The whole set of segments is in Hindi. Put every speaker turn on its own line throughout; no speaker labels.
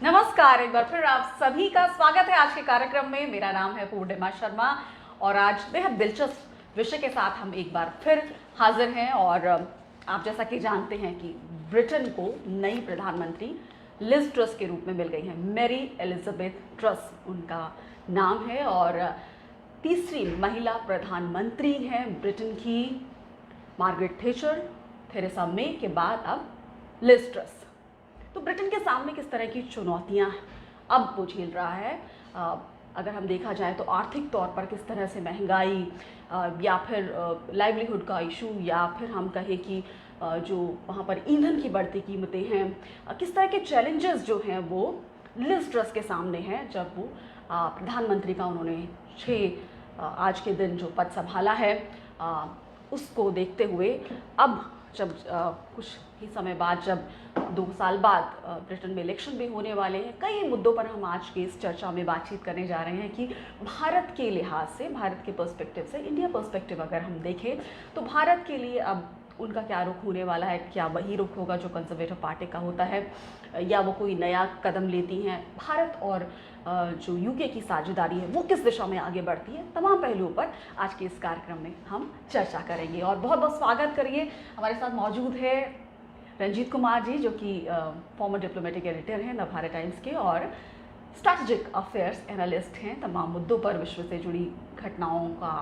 नमस्कार, एक बार फिर आप सभी का स्वागत है आज के कार्यक्रम में। मेरा नाम है पूर्णिमा शर्मा और आज बेहद दिलचस्प विषय के साथ हम एक बार फिर हाजिर हैं। और आप जैसा कि जानते हैं कि ब्रिटेन को नई प्रधानमंत्री लिज ट्रस के रूप में मिल गई है। मैरी एलिजाबेथ ट्रस उनका नाम है और तीसरी महिला प्रधानमंत्री हैं ब्रिटेन की। मार्गरेट थैचर, थेरेसा मे के बाद अब लिज ट्रस। तो ब्रिटेन के सामने किस तरह की चुनौतियां अब वो झेल रहा है, अगर हम देखा जाए तो आर्थिक तौर पर किस तरह से महंगाई या फिर लाइवलीहुड का इशू, या फिर हम कहें कि जो वहाँ पर ईंधन की बढ़ती कीमतें हैं, किस तरह के चैलेंजेस जो हैं वो लिज ट्रस के सामने हैं। जब वो प्रधानमंत्री का उन्होंने आज के दिन जो पद संभाला है, उसको देखते हुए अब जब कुछ ही समय बाद, जब 2 साल बाद ब्रिटेन में इलेक्शन भी होने वाले हैं, कई मुद्दों पर हम आज की इस चर्चा में बातचीत करने जा रहे हैं कि भारत के लिहाज से, भारत के पर्सपेक्टिव से, इंडिया पर्सपेक्टिव अगर हम देखें तो भारत के लिए अब उनका क्या रुख होने वाला है। क्या वही रुख होगा जो कंजर्वेटिव पार्टी का होता है, या वो कोई नया कदम लेती हैं। भारत और जो यूके की साझेदारी है वो किस दिशा में आगे बढ़ती है, तमाम पहलुओं पर आज के इस कार्यक्रम में हम चर्चा करेंगे। और बहुत बहुत स्वागत करिए, हमारे साथ मौजूद है रंजीत कुमार जी, जो कि फॉर्मर डिप्लोमेटिक एडिटर हैं नवभारत टाइम्स के और स्ट्रैटेजिक अफेयर्स एनालिस्ट हैं। तमाम मुद्दों पर विश्व से जुड़ी घटनाओं का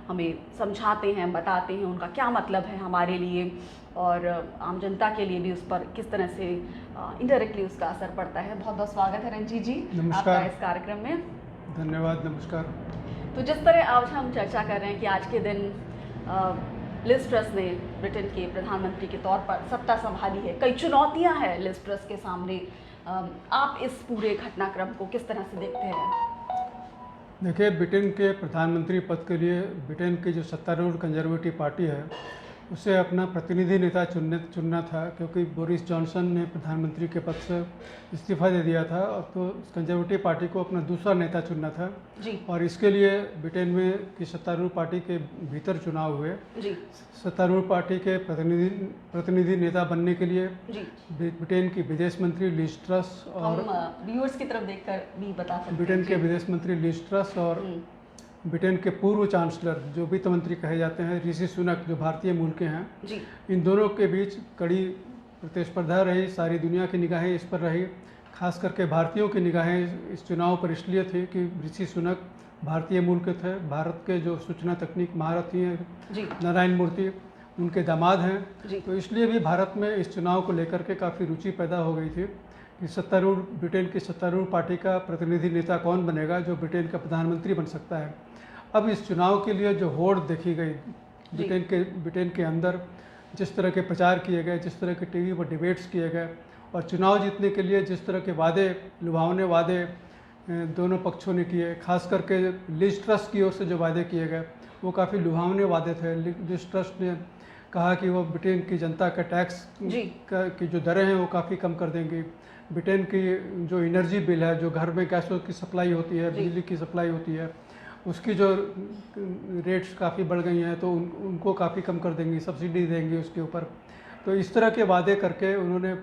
हमें समझाते हैं, बताते हैं उनका क्या मतलब है हमारे लिए और आम जनता के लिए भी उस पर किस तरह से इनडायरेक्टली उसका असर पड़ता है। बहुत बहुत स्वागत है रंजीत जी आपका इस कार्यक्रम में।
धन्यवाद। नमस्कार।
तो जिस तरह आज हम चर्चा कर रहे हैं कि आज के दिन लिज ट्रस ने ब्रिटेन के प्रधानमंत्री के तौर पर सत्ता संभाली है, कई चुनौतियां हैं लिज ट्रस के सामने। आप इस पूरे घटनाक्रम को किस तरह से देखते हैं?
देखिए, ब्रिटेन के प्रधानमंत्री पद के लिए ब्रिटेन की जो सत्तारूढ़ कंजर्वेटिव पार्टी है उसे अपना प्रतिनिधि नेता चुनना था, क्योंकि बोरिस जॉनसन ने प्रधानमंत्री के पद से इस्तीफा दे दिया था और तो कंजर्वेटिव पार्टी को अपना दूसरा नेता चुनना था
जी। और
इसके लिए ब्रिटेन में की सत्तारूढ़ पार्टी के भीतर चुनाव हुए
जी।
सत्तारूढ़ पार्टी के प्रतिनिधि नेता बनने के लिए
जी।
ब्रिटेन की विदेश मंत्री लिज ट्रस और
व्यूअर्स की तरफ देखकर भी बता सकते हैं,
ब्रिटेन के विदेश मंत्री लिज ट्रस और ब्रिटेन के पूर्व चांसलर जो वित्त मंत्री कहे जाते हैं ऋषि सुनक, जो भारतीय मूल के हैं
जी।
इन दोनों के बीच कड़ी प्रतिस्पर्धा रही। सारी दुनिया की निगाहें इस पर रही, खास करके भारतीयों की निगाहें इस चुनाव पर इसलिए थी कि ऋषि सुनक भारतीय मूल के थे। भारत के जो सूचना तकनीक महारथी हैं नारायण मूर्ति उनके दामाद हैं, तो इसलिए भी भारत में इस चुनाव को लेकर के काफ़ी रुचि पैदा हो गई थी कि ब्रिटेन की सत्तारूढ़ पार्टी का प्रतिनिधि नेता कौन बनेगा जो ब्रिटेन का प्रधानमंत्री बन सकता है। अब इस चुनाव के लिए जो होड़ देखी गई ब्रिटेन के अंदर, जिस तरह के प्रचार किए गए, जिस तरह के टीवी पर डिबेट्स किए गए और चुनाव जीतने के लिए जिस तरह के वादे, लुभावने वादे दोनों पक्षों ने किए, खास करके लिज ट्रस की ओर से जो वादे किए गए वो काफ़ी लुभावने वादे थे। लिज ट्रस ने कहा कि वो ब्रिटेन की जनता का टैक्स की जो दरें हैं वो काफ़ी कम कर देंगी। ब्रिटेन की जो एनर्जी बिल है, जो घर में गैसों की सप्लाई होती है, बिजली की सप्लाई होती है, उसकी जो रेट्स काफ़ी बढ़ गई हैं तो उनको काफ़ी कम कर देंगी, सब्सिडी देंगी उसके ऊपर। तो इस तरह के वादे करके उन्होंने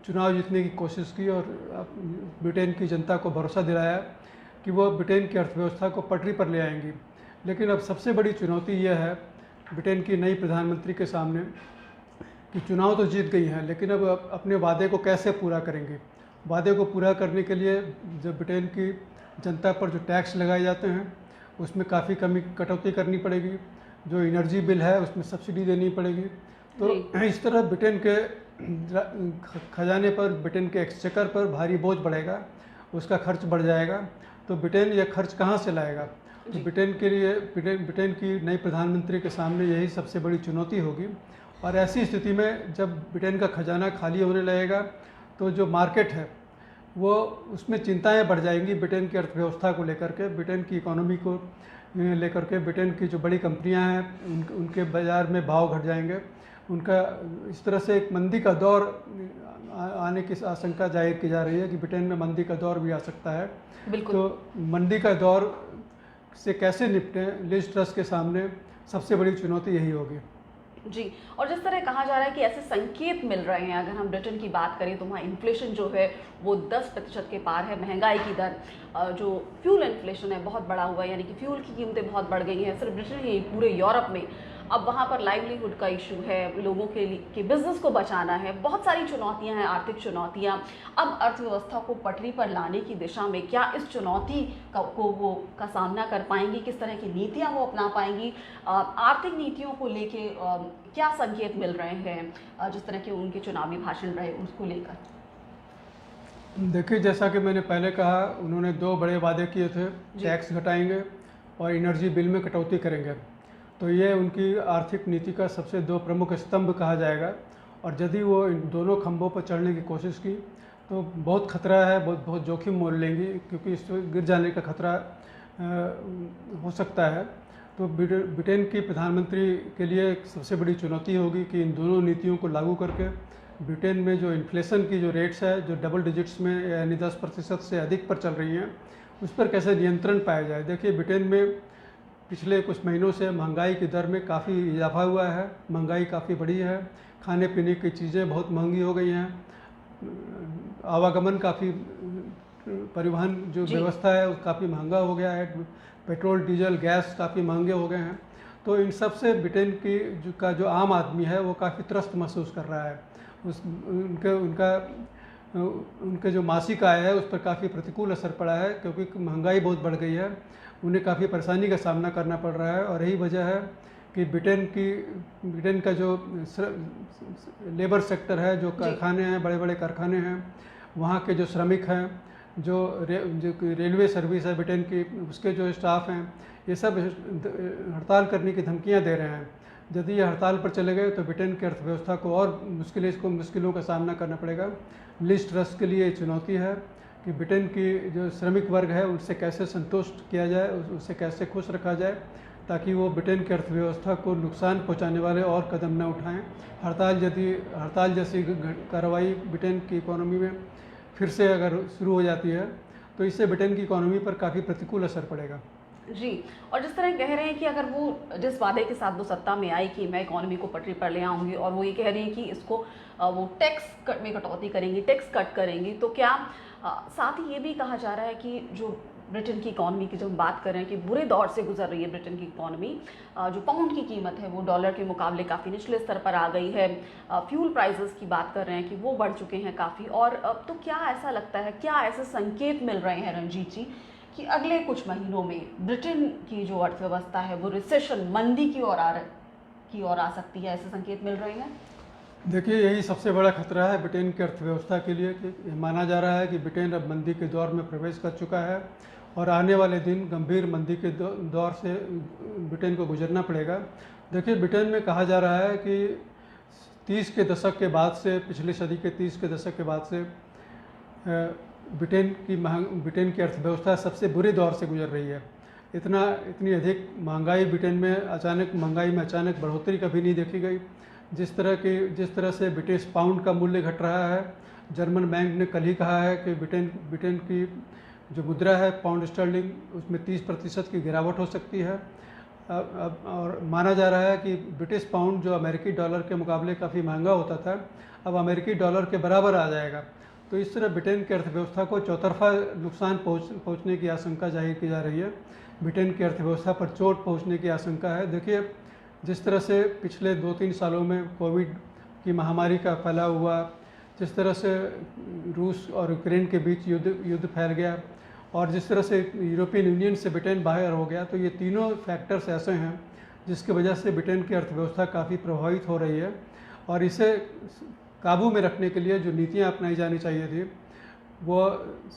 चुनाव जीतने की कोशिश की और ब्रिटेन की जनता को भरोसा दिलाया कि वो ब्रिटेन की अर्थव्यवस्था को पटरी पर ले आएंगी। लेकिन अब सबसे बड़ी चुनौती यह है ब्रिटेन की नई प्रधानमंत्री के सामने कि चुनाव तो जीत गई हैं, लेकिन अब अपने वादे को कैसे पूरा करेंगे। वादे को पूरा करने के लिए जब ब्रिटेन की जनता पर जो टैक्स लगाए जाते हैं उसमें काफ़ी कटौती करनी पड़ेगी, जो एनर्जी बिल है उसमें सब्सिडी देनी पड़ेगी। तो इस तरह ब्रिटेन के खजाने पर, ब्रिटेन के एक्सचेकर पर भारी बोझ बढ़ेगा, उसका खर्च बढ़ जाएगा। तो ब्रिटेन यह खर्च कहाँ से लाएगा? तो ब्रिटेन के लिए ब्रिटेन की नई प्रधानमंत्री के सामने यही सबसे बड़ी चुनौती होगी। और ऐसी स्थिति में जब ब्रिटेन का खजाना खाली होने लगेगा तो जो मार्केट है वो उसमें चिंताएं बढ़ जाएंगी ब्रिटेन की अर्थव्यवस्था को लेकर के, ब्रिटेन की इकोनॉमी को लेकर के। ब्रिटेन की जो बड़ी कंपनियां हैं उनके बाज़ार में भाव घट जाएंगे, उनका इस तरह से एक मंदी का दौर आने की आशंका जाहिर की जा रही है कि ब्रिटेन में मंदी का दौर भी आ सकता है। तो मंदी का दौर से कैसे निपटें, लिज ट्रस के सामने सबसे बड़ी चुनौती यही होगी।
जी। और जिस तरह कहा जा रहा है कि ऐसे संकेत मिल रहे हैं, अगर हम ब्रिटेन की बात करें तो वहाँ इन्फ्लेशन जो है वो 10% के पार है, महंगाई की दर जो फ्यूल इन्फ्लेशन है बहुत बड़ा हुआ है, यानी कि फ्यूल की कीमतें बहुत बढ़ गई हैं, सिर्फ ब्रिटेन ही पूरे यूरोप में। अब वहाँ पर लाइवलीहुड का इशू है, लोगों के लिए कि बिजनेस को बचाना है, बहुत सारी चुनौतियाँ हैं, आर्थिक चुनौतियाँ। अब अर्थव्यवस्था को पटरी पर लाने की दिशा में क्या इस चुनौती का सामना कर पाएंगी, किस तरह की नीतियाँ वो अपना पाएंगी, आर्थिक नीतियों को लेके क्या संकेत मिल रहे हैं, जिस तरह के उनके चुनावी भाषण रहे उसको लेकर?
देखिए, जैसा कि मैंने पहले कहा, उन्होंने 2 बड़े वादे किए थे, टैक्स घटाएंगे और एनर्जी बिल में कटौती करेंगे। तो ये उनकी आर्थिक नीति का सबसे 2 प्रमुख स्तंभ कहा जाएगा। और यदि वो इन दोनों खंभों पर चढ़ने की कोशिश की तो बहुत खतरा है, बहुत जोखिम मोल लेंगी, क्योंकि इस पर गिर जाने का खतरा हो सकता है। तो ब्रिटेन की प्रधानमंत्री के लिए एक सबसे बड़ी चुनौती होगी कि इन दोनों नीतियों को लागू करके ब्रिटेन में जो इन्फ्लेशन की जो रेट्स है, जो डबल डिजिट्स में यानी 10% से अधिक पर चल रही हैं, उस पर कैसे नियंत्रण पाया जाए। देखिए, ब्रिटेन में पिछले कुछ महीनों से महंगाई की दर में काफ़ी इजाफा हुआ है, महंगाई काफ़ी बढ़ी है, खाने पीने की चीज़ें बहुत महंगी हो गई हैं, आवागमन काफ़ी, परिवहन जो व्यवस्था है वो काफ़ी महंगा हो गया है, पेट्रोल डीजल गैस काफ़ी महंगे हो गए हैं। तो इन सब से ब्रिटेन की जो आम आदमी है वो काफ़ी त्रस्त महसूस कर रहा है। उनके जो मासिक आय है उस पर काफ़ी प्रतिकूल असर पड़ा है, क्योंकि महंगाई बहुत बढ़ गई है, उन्हें काफ़ी परेशानी का सामना करना पड़ रहा है। और यही वजह है कि ब्रिटेन का जो लेबर सेक्टर है, जो कारखाने हैं, बड़े बड़े कारखाने हैं, वहाँ के जो श्रमिक हैं, जो रेलवे सर्विस है ब्रिटेन की, उसके जो स्टाफ हैं, ये सब हड़ताल करने की धमकियाँ दे रहे हैं। यदि ये हड़ताल पर चले गए तो ब्रिटेन की अर्थव्यवस्था को और मुश्किलों का सामना करना पड़ेगा। लिज ट्रस के लिए चुनौती है कि ब्रिटेन की जो श्रमिक वर्ग है उनसे कैसे संतुष्ट किया जाए, उससे कैसे खुश रखा जाए, ताकि वो ब्रिटेन की अर्थव्यवस्था को नुकसान पहुंचाने वाले और कदम न उठाएं। हड़ताल जैसी कार्रवाई ब्रिटेन की इकोनॉमी में फिर से अगर शुरू हो जाती है तो इससे ब्रिटेन की इकोनॉमी पर काफ़ी प्रतिकूल असर पड़ेगा।
जी। और जिस तरह कह रहे हैं कि अगर वो जिस वादे के साथ वो सत्ता में आई कि मैं इकोनॉमी को पटरी पर ले आऊँगी, और वो ये कह रही है कि इसको वो टैक्स में कटौती करेंगी, टैक्स कट करेंगी, तो क्या साथ ही ये भी कहा जा रहा है कि जो ब्रिटेन की इकोनॉमी की जब हम बात कर रहे हैं कि बुरे दौर से गुजर रही है ब्रिटेन की इकोनॉमी, जो पाउंड की कीमत है वो डॉलर के मुकाबले काफ़ी निचले स्तर पर आ गई है, फ्यूल प्राइसेस की बात कर रहे हैं कि वो बढ़ चुके हैं काफ़ी। और तो क्या ऐसा लगता है, क्या ऐसे संकेत मिल रहे हैं रंजीत जी कि अगले कुछ महीनों में ब्रिटेन की जो अर्थव्यवस्था है वो रिसेशन, मंदी की ओर आ सकती है, ऐसे संकेत मिल रहे हैं?
देखिए, यही सबसे बड़ा खतरा है ब्रिटेन की अर्थव्यवस्था के लिए कि माना जा रहा है कि ब्रिटेन अब मंदी के दौर में प्रवेश कर चुका है और आने वाले दिन गंभीर मंदी के दौर से ब्रिटेन को गुजरना पड़ेगा। देखिए, ब्रिटेन में कहा जा रहा है कि 30 के दशक के बाद से, पिछली सदी के 30 के दशक के बाद से ब्रिटेन की अर्थव्यवस्था सबसे बुरे दौर से गुजर रही है। इतनी अधिक महंगाई ब्रिटेन में अचानक बढ़ोतरी कभी नहीं देखी गई। जिस तरह से ब्रिटिश पाउंड का मूल्य घट रहा है, जर्मन बैंक ने कल ही कहा है कि ब्रिटेन की जो मुद्रा है पाउंड स्टर्लिंग, उसमें 30% की गिरावट हो सकती है। और माना जा रहा है कि ब्रिटिश पाउंड जो अमेरिकी डॉलर के मुकाबले काफ़ी महंगा होता था, अब अमेरिकी डॉलर के बराबर आ जाएगा। तो इस तरह ब्रिटेन की अर्थव्यवस्था को चौतरफा नुकसान पहुँचने की आशंका जाहिर की जा रही है। ब्रिटेन की अर्थव्यवस्था पर चोट पहुँचने की आशंका है। देखिए, जिस तरह से पिछले 2-3 सालों में कोविड की महामारी का फैलाव हुआ, जिस तरह से रूस और यूक्रेन के बीच युद्ध फैल गया, और जिस तरह से यूरोपियन यूनियन से ब्रिटेन बाहर हो गया, तो ये तीनों फैक्टर्स ऐसे हैं जिसकी वजह से ब्रिटेन की अर्थव्यवस्था काफ़ी प्रभावित हो रही है। और इसे काबू में रखने के लिए जो नीतियाँ अपनाई जानी चाहिए थी वो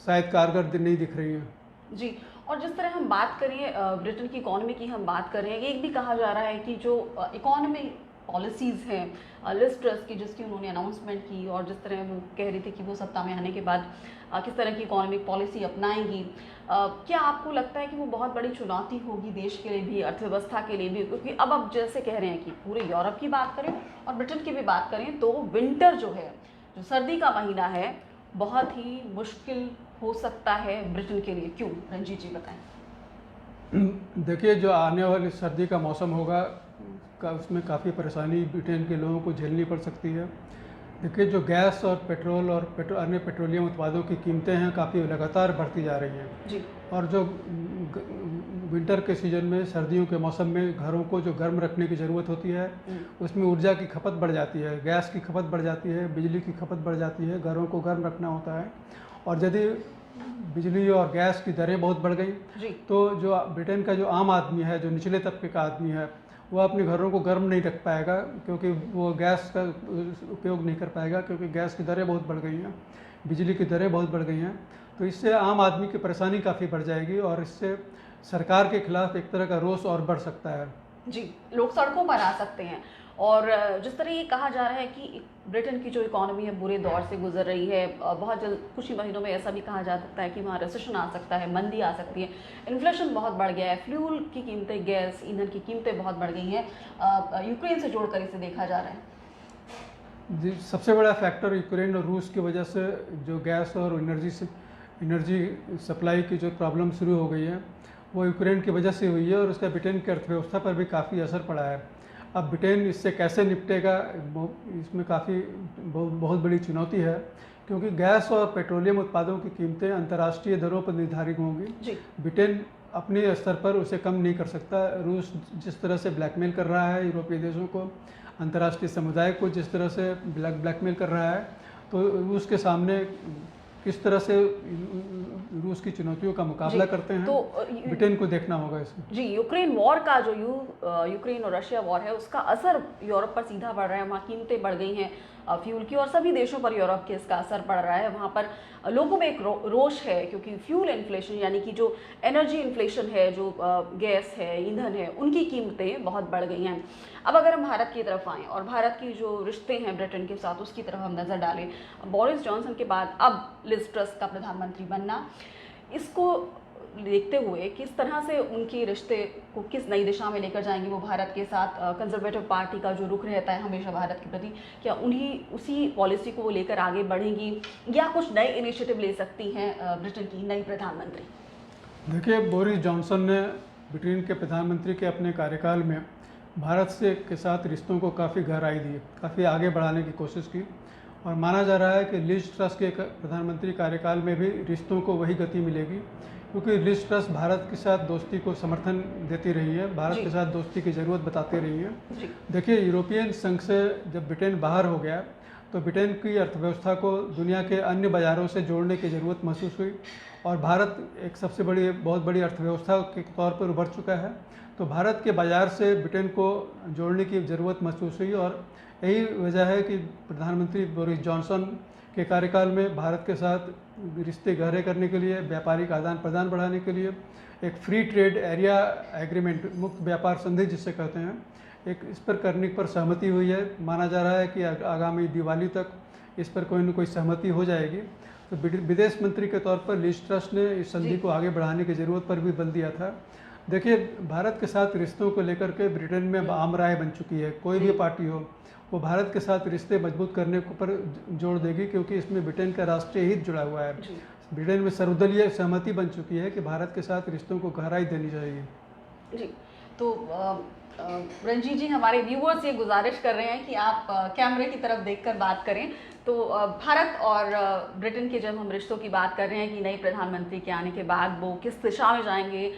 शायद कारगर नहीं दिख रही हैं।
जी। और जिस तरह हम बात करें ब्रिटेन की इकोनॉमी की हम बात कर रहे हैं, एक भी कहा जा रहा है कि जो इकोनॉमी पॉलिसीज़ हैं लिज ट्रस की, जिसकी उन्होंने अनाउंसमेंट की, और जिस तरह वो कह रही थी कि वो सत्ता में आने के बाद किस तरह की इकोनॉमिक पॉलिसी अपनाएंगी, क्या आपको लगता है कि वो बहुत बड़ी चुनौती होगी देश के लिए भी, अर्थव्यवस्था के लिए भी? क्योंकि अब जैसे कह रहे हैं कि पूरे यूरोप की बात करें और ब्रिटेन की भी बात करें तो विंटर जो है, जो सर्दी का महीना है, बहुत ही मुश्किल हो सकता है ब्रिटेन के लिए। क्यों, रंजीत जी बताएं।
देखिए, जो आने वाली सर्दी का मौसम होगा उसमें काफ़ी परेशानी ब्रिटेन के लोगों को झेलनी पड़ सकती है। देखिए, जो गैस और पेट्रोल और अन्य पेट्रोलियम उत्पादों की कीमतें हैं काफ़ी लगातार बढ़ती जा रही हैं।
जी।
और जो विंटर के सीज़न में, सर्दियों के मौसम में घरों को जो गर्म रखने की ज़रूरत होती है, उसमें ऊर्जा की खपत बढ़ जाती है, गैस की खपत बढ़ जाती है, बिजली की खपत बढ़ जाती है, घरों को गर्म रखना होता है। और यदि बिजली और गैस की दरें बहुत बढ़ गई
जी।
तो जो ब्रिटेन का जो आम आदमी है, जो निचले तबके का आदमी है, वो अपने घरों को गर्म नहीं रख पाएगा, क्योंकि वो गैस का उपयोग नहीं कर पाएगा, क्योंकि गैस की दरें बहुत बढ़ गई हैं, बिजली की दरें बहुत बढ़ गई हैं। तो इससे आम आदमी की परेशानी काफ़ी बढ़ जाएगी और इससे सरकार के खिलाफ एक तरह का रोष और बढ़ सकता है।
जी, लोग सड़कों पर आ सकते हैं। और जिस तरह ये कहा जा रहा है कि ब्रिटेन की जो इकॉनमी है बुरे दौर से गुजर रही है, बहुत जल्द कुछ ही महीनों में ऐसा भी कहा जा सकता है कि वहाँ रिसेशन आ सकता है, मंदी आ सकती है, इन्फ्लेशन बहुत बढ़ गया है, फ्यूल की कीमतें, गैस ईंधन की कीमतें बहुत बढ़ गई हैं। यूक्रेन से जोड़कर इसे देखा जा रहा है।
जी, सबसे बड़ा फैक्टर यूक्रेन और रूस की वजह से जो गैस और एनर्जी सप्लाई की जो प्रॉब्लम शुरू हो गई है, वो यूक्रेन की वजह से हुई है और उसका ब्रिटेन की अर्थव्यवस्था पर भी काफ़ी असर पड़ा है। अब ब्रिटेन इससे कैसे निपटेगा, इसमें काफ़ी बहुत बड़ी चुनौती है, क्योंकि गैस और पेट्रोलियम उत्पादों की कीमतें अंतर्राष्ट्रीय दरों पर निर्धारित होंगी।
जी।
ब्रिटेन अपने स्तर पर उसे कम नहीं कर सकता। रूस जिस तरह से ब्लैकमेल कर रहा है यूरोपीय देशों को, अंतर्राष्ट्रीय समुदाय को जिस तरह से ब्लैकमेल कर रहा है, तो रूस के सामने किस तरह से रूस की चुनौतियों का मुकाबला करते हैं,
तो
ब्रिटेन को देखना होगा इसमें।
जी, यूक्रेन वॉर का जो यूक्रेन और रशिया वॉर है, उसका असर यूरोप पर सीधा पड़ रहा है। वहाँ कीमतें बढ़ गई हैं फ्यूल की, और सभी देशों पर यूरोप के इसका असर पड़ रहा है। वहाँ पर लोगों में एक रोष है, क्योंकि फ्यूल इन्फ्लेशन यानी कि जो एनर्जी इन्फ्लेशन है, जो गैस है, ईंधन है, उनकी कीमतें बहुत बढ़ गई हैं। अब अगर हम भारत की तरफ आएँ और भारत की जो रिश्ते हैं ब्रिटेन के साथ, उसकी तरफ हम नज़र डालें, बोरिस जॉनसन के बाद अब लिज ट्रस का प्रधानमंत्री बनना, इसको देखते हुए किस तरह से उनके रिश्ते को किस नई दिशा में लेकर जाएंगे वो भारत के साथ? कंजर्वेटिव पार्टी का जो रुख रहता है हमेशा भारत के प्रति, क्या उसी पॉलिसी को वो लेकर आगे बढ़ेंगी, या कुछ नए इनिशिएटिव ले सकती हैं ब्रिटेन की नई प्रधानमंत्री?
देखिए, बोरिस जॉनसन ने ब्रिटेन के प्रधानमंत्री के अपने कार्यकाल में भारत के साथ रिश्तों को काफ़ी गहराई दी, काफ़ी आगे बढ़ाने की कोशिश की, और माना जा रहा है कि लिज ट्रस के प्रधानमंत्री कार्यकाल में भी रिश्तों को वही गति मिलेगी, क्योंकि लिज ट्रस भारत के साथ दोस्ती को समर्थन देती रही है, भारत के साथ दोस्ती की ज़रूरत बताती रही है। देखिए, यूरोपियन संघ से जब ब्रिटेन बाहर हो गया तो ब्रिटेन की अर्थव्यवस्था को दुनिया के अन्य बाज़ारों से जोड़ने की ज़रूरत महसूस हुई, और भारत एक बहुत बड़ी अर्थव्यवस्था के तौर पर उभर चुका है। तो भारत के बाज़ार से ब्रिटेन को जोड़ने की ज़रूरत महसूस हुई, और यही वजह है कि प्रधानमंत्री बोरिस जॉनसन के कार्यकाल में भारत के साथ रिश्ते गहरे करने के लिए, व्यापारिक आदान प्रदान बढ़ाने के लिए एक फ्री ट्रेड एरिया एग्रीमेंट, मुक्त व्यापार संधि जिसे कहते हैं, एक इस पर करने पर सहमति हुई है। माना जा रहा है कि आगामी दिवाली तक इस पर कोई न कोई सहमति हो जाएगी। तो विदेश मंत्री के तौर पर लिज ट्रस ने इस संधि को आगे बढ़ाने की ज़रूरत पर भी बल दिया था। देखिए, भारत के साथ रिश्तों को लेकर के ब्रिटेन में आम राय बन चुकी है। कोई भी पार्टी हो, वो भारत के साथ रिश्ते मजबूत करने पर जोर देगी, क्योंकि इसमें ब्रिटेन का राष्ट्रीय हित जुड़ा हुआ है। ब्रिटेन में सर्वदलीय सहमति बन चुकी है कि भारत के साथ रिश्तों को गहराई देनी चाहिए।
जी, तो रंजीत जी, हमारे व्यूअर्स ये गुजारिश कर रहे हैं कि आप कैमरे की तरफ देखकर बात करें। तो भारत और ब्रिटेन के जब हम रिश्तों की बात कर रहे हैं कि नई प्रधानमंत्री के आने के बाद वो किस दिशा में जाएंगे,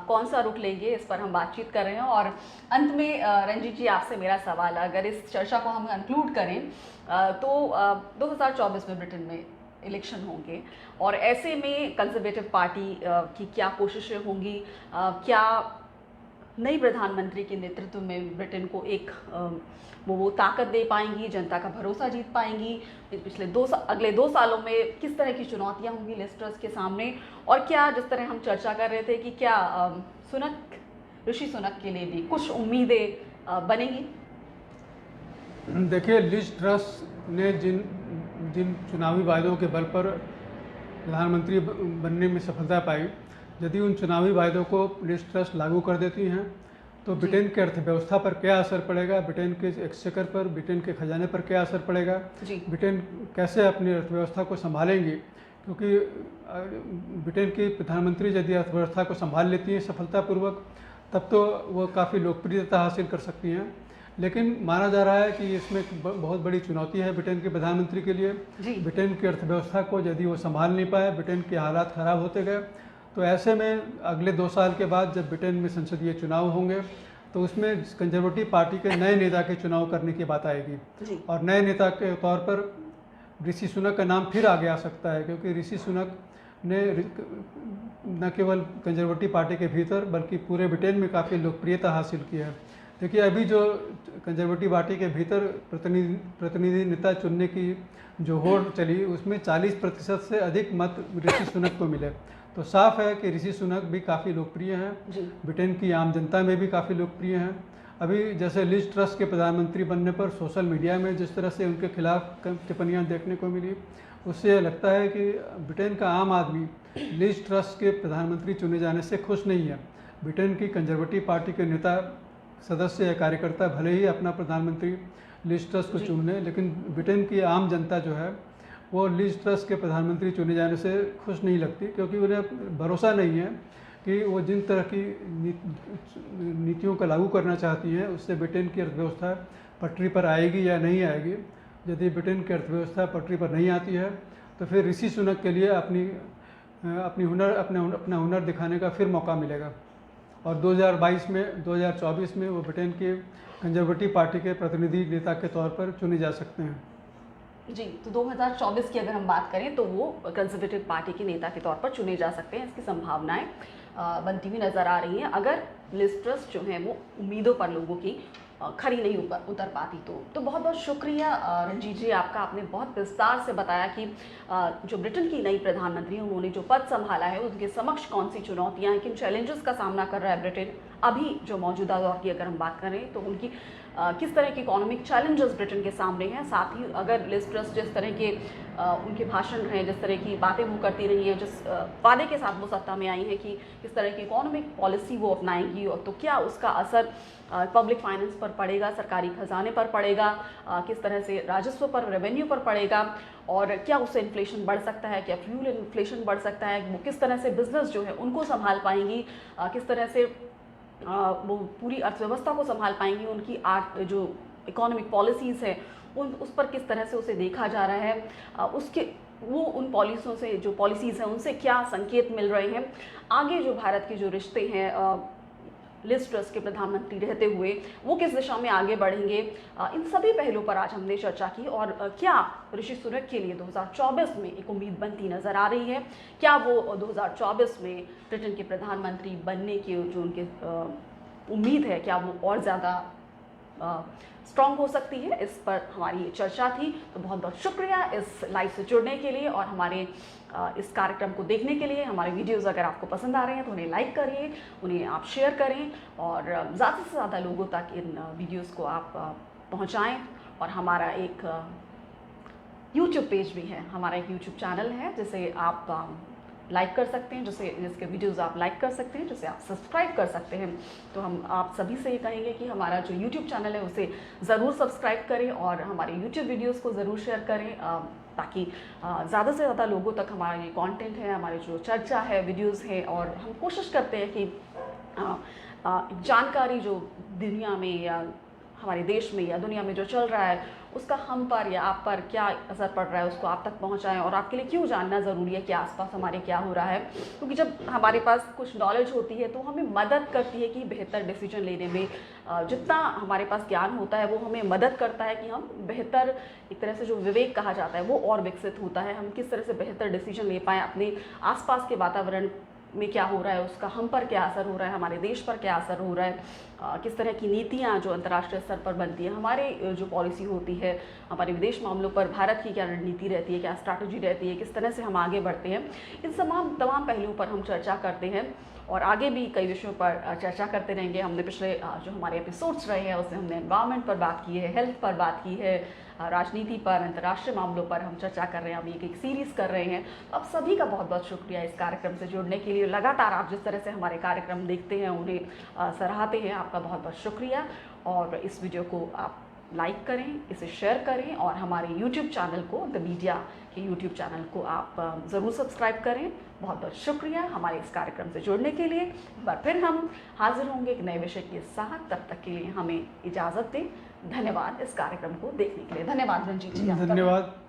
कौन सा रुख लेंगे, इस पर हम बातचीत कर रहे हैं। और अंत में रंजीत जी, आपसे मेरा सवाल, अगर इस चर्चा को हम कंक्लूड करें तो 2024 में ब्रिटेन में इलेक्शन होंगे, और ऐसे में कंजर्वेटिव पार्टी की क्या कोशिशें होंगी, क्या नई प्रधानमंत्री के नेतृत्व में ब्रिटेन को एक वो ताकत दे पाएंगी, जनता का भरोसा जीत पाएंगी? अगले 2 सालों में किस तरह की चुनौतियां होंगी लिज ट्रस के सामने, और क्या, जिस तरह हम चर्चा कर रहे थे कि क्या ऋषि सुनक के लिए भी कुछ उम्मीदें बनेंगी?
देखिए, लिज ट्रस ने जिन चुनावी वायदों के बल पर प्रधानमंत्री बनने में सफलता पाई, यदि उन चुनावी वायदों को लिज ट्रस लागू कर देती हैं तो ब्रिटेन के अर्थव्यवस्था पर क्या असर पड़ेगा, ब्रिटेन के एक्सचेकर पर, ब्रिटेन के खजाने पर क्या असर पड़ेगा, ब्रिटेन कैसे अपनी अर्थव्यवस्था को संभालेंगी? क्योंकि ब्रिटेन की प्रधानमंत्री यदि अर्थव्यवस्था को संभाल लेती हैं सफलतापूर्वक, तब तो वो काफ़ी लोकप्रियता हासिल कर सकती हैं। लेकिन माना जा रहा है कि इसमें बहुत बड़ी चुनौती है ब्रिटेन के प्रधानमंत्री के लिए।
जी।
ब्रिटेन की अर्थव्यवस्था को यदि वो संभाल नहीं पाए, ब्रिटेन के हालात ख़राब होते गए, तो ऐसे में अगले 2 साल के बाद जब ब्रिटेन में संसदीय चुनाव होंगे तो उसमें कंजर्वेटिव पार्टी के नए नेता के चुनाव करने की बात आएगी।
जी।
और नए नेता के तौर पर ऋषि सुनक का नाम फिर आगे आ सकता है, क्योंकि ऋषि सुनक ने न केवल कंजर्वेटिव पार्टी के भीतर बल्कि पूरे ब्रिटेन में काफ़ी लोकप्रियता हासिल की है। देखिए, अभी जो कंजर्वेटिव पार्टी के भीतर प्रतिनिधि नेता चुनने की जो होड़ चली, उसमें 40% से अधिक मत ऋषि सुनक को मिले। तो साफ है कि ऋषि सुनक भी काफ़ी लोकप्रिय हैं, ब्रिटेन की आम जनता में भी काफ़ी लोकप्रिय हैं। अभी जैसे लिज ट्रस के प्रधानमंत्री बनने पर सोशल मीडिया में जिस तरह से उनके खिलाफ टिप्पणियाँ देखने को मिली, उससे लगता है कि ब्रिटेन का आम आदमी लिज ट्रस के प्रधानमंत्री चुने जाने से खुश नहीं है। ब्रिटेन की कंजर्वेटिव पार्टी के नेता, सदस्य या कार्यकर्ता भले ही अपना प्रधानमंत्री लिज ट्रस को चुन लें, लेकिन ब्रिटेन की आम जनता जो है वो लिज ट्रस के प्रधानमंत्री चुने जाने से खुश नहीं लगती, क्योंकि उन्हें भरोसा नहीं है कि वो जिन तरह की नीतियों का लागू करना चाहती हैं उससे ब्रिटेन की अर्थव्यवस्था पटरी पर आएगी या नहीं आएगी। यदि ब्रिटेन की अर्थव्यवस्था पटरी पर नहीं आती है तो फिर ऋषि सुनक के लिए अपना हुनर दिखाने का फिर मौका मिलेगा और 2024 में वो ब्रिटेन के कंजर्वेटिव पार्टी के प्रतिनिधि नेता के तौर पर चुने जा सकते हैं।
जी, तो 2024 की अगर हम बात करें तो वो कंजर्वेटिव पार्टी के नेता के तौर पर चुने जा सकते हैं। इसकी संभावनाएं बनती हुई नज़र आ रही हैं अगर लिज ट्रस जो है वो उम्मीदों पर लोगों की खरी नहीं उतर पाती तो बहुत बहुत शुक्रिया रंजीत जी आपका। आपने बहुत विस्तार से बताया कि जो ब्रिटेन की नई प्रधानमंत्री हैं उन्होंने जो पद संभाला है उनके समक्ष कौन सी चुनौतियां हैं, किन चैलेंजेस का सामना कर रहा है ब्रिटेन अभी जो मौजूदा दौर की अगर हम बात करें तो उनकी किस तरह के इकोनॉमिक चैलेंजेस ब्रिटेन के सामने हैं। साथ ही अगर लिज ट्रस जिस तरह के उनके भाषण हैं, जिस तरह की बातें वो करती रही हैं, जिस वादे के साथ वो सत्ता में आई हैं कि किस तरह की इकोनॉमिक पॉलिसी वो अपनाएंगी, और तो क्या उसका असर पब्लिक फाइनेंस पर पड़ेगा, सरकारी खजाने पर पड़ेगा, किस तरह से राजस्व पर, रेवेन्यू पर पड़ेगा, और क्या उससे इन्फ्लेशन बढ़ सकता है, क्या फ्यूल इन्फ्लेशन बढ़ सकता है, वो किस तरह से बिजनेस जो है उनको संभाल पाएंगी, किस तरह से वो पूरी अर्थव्यवस्था को संभाल पाएंगी, उनकी जो इकोनॉमिक पॉलिसीज़ है उस पर किस तरह से उसे देखा जा रहा है, उसके वो उन पॉलिसियों से जो पॉलिसीज़ हैं उनसे क्या संकेत मिल रहे हैं, आगे जो भारत के जो रिश्ते हैं लिज ट्रस के प्रधानमंत्री रहते हुए वो किस दिशा में आगे बढ़ेंगे, इन सभी पहलुओं पर आज हमने चर्चा की। और क्या ऋषि सुनक के लिए 2024 में एक उम्मीद बनती नजर आ रही है, क्या वो 2024 में ब्रिटेन के प्रधानमंत्री बनने की जो उनके उम्मीद है क्या वो और ज़्यादा स्ट्रॉन्ग हो सकती है, इस पर हमारी ये चर्चा थी। तो बहुत बहुत शुक्रिया इस लाइव से जुड़ने के लिए और हमारे इस कार्यक्रम को देखने के लिए। हमारे वीडियोस अगर आपको पसंद आ रहे हैं तो उन्हें लाइक करिए, उन्हें आप शेयर करें और ज़्यादा से ज़्यादा लोगों तक इन वीडियोस को आप पहुंचाएं। और हमारा एक यूट्यूब पेज भी है, हमारा एक यूट्यूब चैनल है जिसे आप लाइक कर सकते हैं, जिसके वीडियोस आप लाइक कर सकते हैं, जिसे आप सब्सक्राइब कर सकते हैं। तो हम आप सभी से ये कहेंगे कि हमारा जो यूट्यूब चैनल है उसे ज़रूर सब्सक्राइब करें और हमारे यूट्यूब वीडियोस को ज़रूर शेयर करें, ताकि ज़्यादा से ज़्यादा लोगों तक हमारा ये कंटेंट है, हमारी जो चर्चा है, वीडियोस हैं, और हम कोशिश करते हैं कि जानकारी जो दुनिया में या हमारे देश में या दुनिया में जो चल रहा है उसका हम पर या आप पर क्या असर पड़ रहा है उसको आप तक पहुंचाएं, और आपके लिए क्यों जानना ज़रूरी है कि आसपास हमारे क्या हो रहा है। क्योंकि जब हमारे पास कुछ नॉलेज होती है तो हमें मदद करती है कि बेहतर डिसीजन लेने में, जितना हमारे पास ज्ञान होता है वो हमें मदद करता है कि हम बेहतर, एक तरह से जो विवेक कहा जाता है वो और विकसित होता है, हम किस तरह से बेहतर डिसीजन ले पाएँ, अपने आसपास के वातावरण में क्या हो रहा है उसका हम पर क्या असर हो रहा है, हमारे देश पर क्या असर हो रहा है, किस तरह की नीतियाँ जो अंतर्राष्ट्रीय स्तर पर बनती है, हमारे जो पॉलिसी होती है, हमारे विदेश मामलों पर भारत की क्या रणनीति रहती है, क्या स्ट्रैटेजी रहती है, किस तरह से हम आगे बढ़ते हैं, इन तमाम पहलुओं पर हम चर्चा करते हैं और आगे भी कई विषयों पर चर्चा करते रहेंगे। हमने पिछले जो हमारे एपिसोड्स रहे हैं उसमें हमने एनवायरनमेंट पर बात की है, हेल्थ पर बात की है, राजनीति पर, अंतर्राष्ट्रीय मामलों पर हम चर्चा कर रहे हैं, हम एक सीरीज़ कर रहे हैं। तो आप सभी का बहुत बहुत शुक्रिया इस कार्यक्रम से जुड़ने के लिए। लगातार आप जिस तरह से हमारे कार्यक्रम देखते हैं, उन्हें सराहते हैं, आपका बहुत बहुत शुक्रिया। और इस वीडियो को आप लाइक करें, इसे शेयर करें और हमारे YouTube चैनल को, द मीडिया के YouTube चैनल को आप ज़रूर सब्सक्राइब करें। बहुत बहुत शुक्रिया हमारे इस कार्यक्रम से जुड़ने के लिए। एक बार फिर हम हाजिर होंगे एक नए विषय के साथ, तब तक के लिए हमें इजाज़त दें। धन्यवाद इस कार्यक्रम को देखने के लिए। धन्यवाद रंजीत जी आपका।
धन्यवाद।